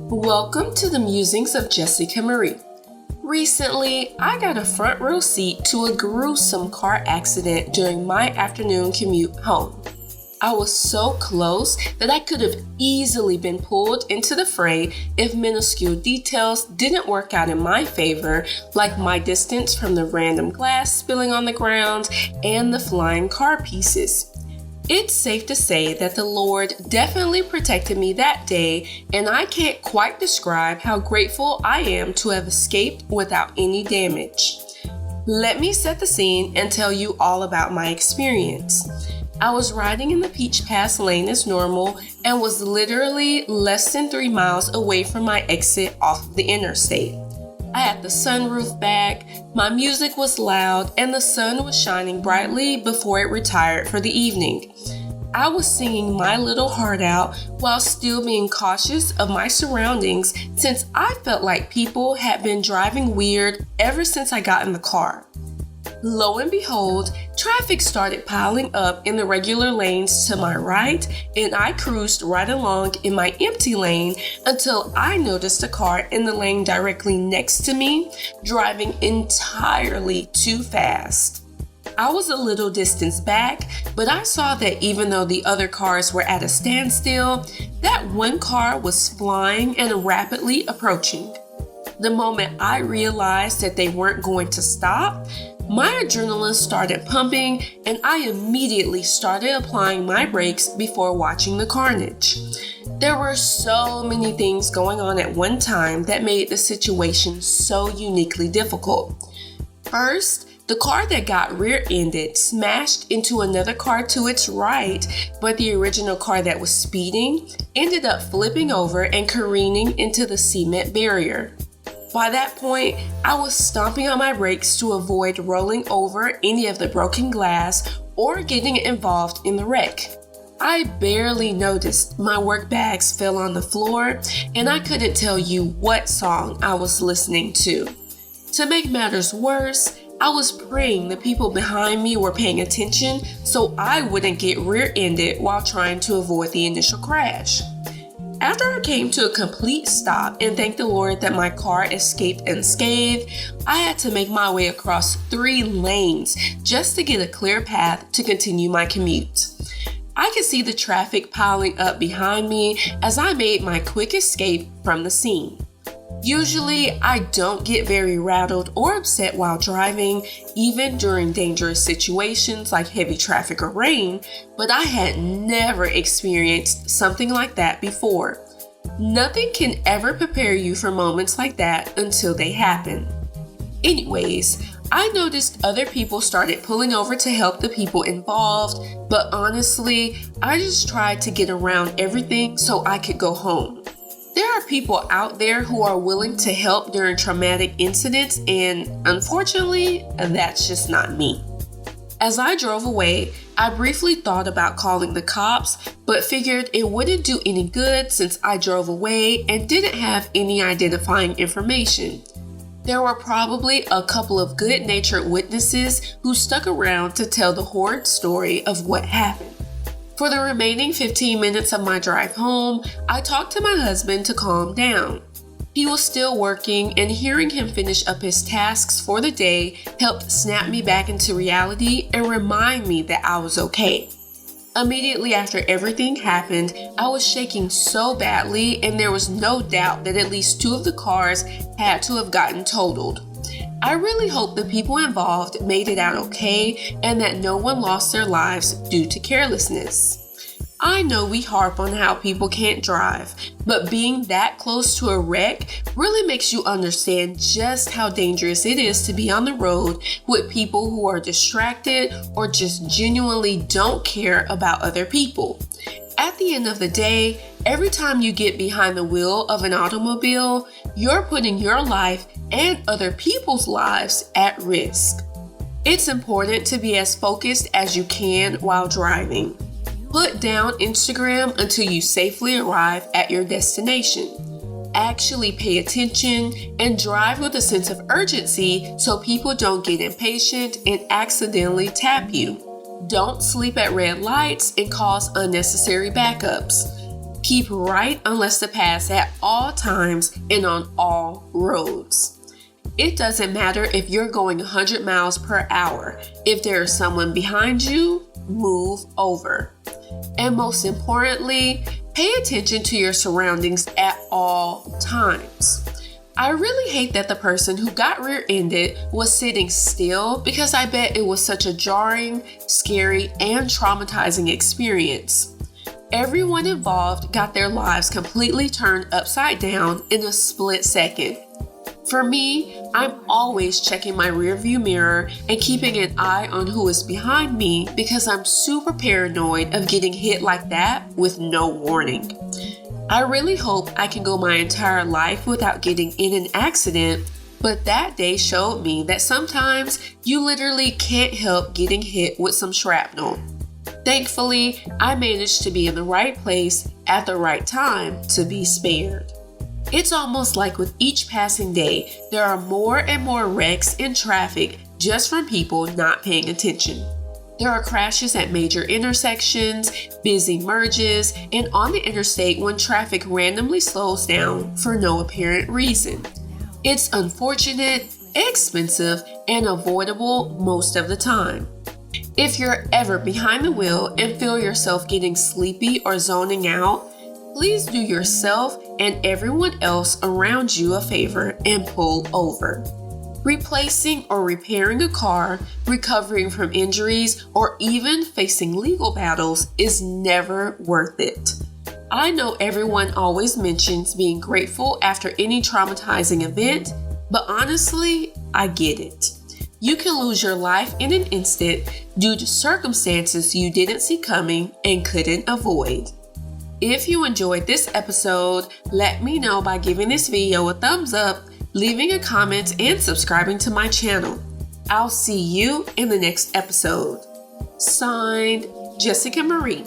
Welcome to the Musings of Jessica Marie. Recently, I got a front row seat to a gruesome car accident during my afternoon commute home. I was so close that I could have easily been pulled into the fray if minuscule details didn't work out in my favor, like my distance from the random glass spilling on the ground and the flying car pieces. It's safe to say that the Lord definitely protected me that day, and I can't quite describe how grateful I am to have escaped without any damage. Let me set the scene and tell you all about my experience. I was riding in the Peach Pass lane as normal and was literally less than 3 miles away from my exit off of the interstate. I had the sunroof back, my music was loud, and the sun was shining brightly before it retired for the evening. I was singing my little heart out while still being cautious of my surroundings since I felt like people had been driving weird ever since I got in the car. Lo and behold, traffic started piling up in the regular lanes to my right, and I cruised right along in my empty lane until I noticed a car in the lane directly next to me driving entirely too fast. I was a little distance back, but I saw that even though the other cars were at a standstill, that one car was flying and rapidly approaching. The moment I realized that they weren't going to stop, my adrenaline started pumping, and I immediately started applying my brakes before watching the carnage. There were so many things going on at one time that made the situation so uniquely difficult. First, the car that got rear-ended smashed into another car to its right, but the original car that was speeding ended up flipping over and careening into the cement barrier. By that point, I was stomping on my brakes to avoid rolling over any of the broken glass or getting involved in the wreck. I barely noticed my work bags fell on the floor, and I couldn't tell you what song I was listening to. To make matters worse, I was praying the people behind me were paying attention so I wouldn't get rear-ended while trying to avoid the initial crash. After I came to a complete stop and thanked the Lord that my car escaped unscathed, I had to make my way across 3 lanes just to get a clear path to continue my commute. I could see the traffic piling up behind me as I made my quick escape from the scene. Usually, I don't get very rattled or upset while driving, even during dangerous situations like heavy traffic or rain, but I had never experienced something like that before. Nothing can ever prepare you for moments like that until they happen. Anyways, I noticed other people started pulling over to help the people involved, but honestly, I just tried to get around everything so I could go home. There are people out there who are willing to help during traumatic incidents, and unfortunately, that's just not me. As I drove away, I briefly thought about calling the cops, but figured it wouldn't do any good since I drove away and didn't have any identifying information. There were probably a couple of good-natured witnesses who stuck around to tell the horrid story of what happened. For the remaining 15 minutes of my drive home, I talked to my husband to calm down. He was still working, and hearing him finish up his tasks for the day helped snap me back into reality and remind me that I was okay. Immediately after everything happened, I was shaking so badly, and there was no doubt that at least 2 of the cars had to have gotten totaled. I really hope the people involved made it out okay and that no one lost their lives due to carelessness. I know we harp on how people can't drive, but being that close to a wreck really makes you understand just how dangerous it is to be on the road with people who are distracted or just genuinely don't care about other people. At the end of the day, every time you get behind the wheel of an automobile, you're putting your life and other people's lives at risk. It's important to be as focused as you can while driving. Put down Instagram until you safely arrive at your destination. Actually pay attention and drive with a sense of urgency so people don't get impatient and accidentally tap you. Don't sleep at red lights and cause unnecessary backups. Keep right on left to pass at all times and on all roads. It doesn't matter if you're going 100 miles per hour. If there is someone behind you, move over. And most importantly, pay attention to your surroundings at all times. I really hate that the person who got rear-ended was sitting still because I bet it was such a jarring, scary, and traumatizing experience. Everyone involved got their lives completely turned upside down in a split second. For me, I'm always checking my rearview mirror and keeping an eye on who is behind me because I'm super paranoid of getting hit like that with no warning. I really hope I can go my entire life without getting in an accident, but that day showed me that sometimes you literally can't help getting hit with some shrapnel. Thankfully, I managed to be in the right place at the right time to be spared. It's almost like with each passing day, there are more and more wrecks in traffic just from people not paying attention. There are crashes at major intersections, busy merges, and on the interstate when traffic randomly slows down for no apparent reason. It's unfortunate, expensive, and avoidable most of the time. If you're ever behind the wheel and feel yourself getting sleepy or zoning out, please do yourself and everyone else around you a favor and pull over. Replacing or repairing a car, recovering from injuries, or even facing legal battles is never worth it. I know everyone always mentions being grateful after any traumatizing event, but honestly, I get it. You can lose your life in an instant due to circumstances you didn't see coming and couldn't avoid. If you enjoyed this episode, let me know by giving this video a thumbs up, leaving a comment, and subscribing to my channel. I'll see you in the next episode. Signed, Jessica Marie.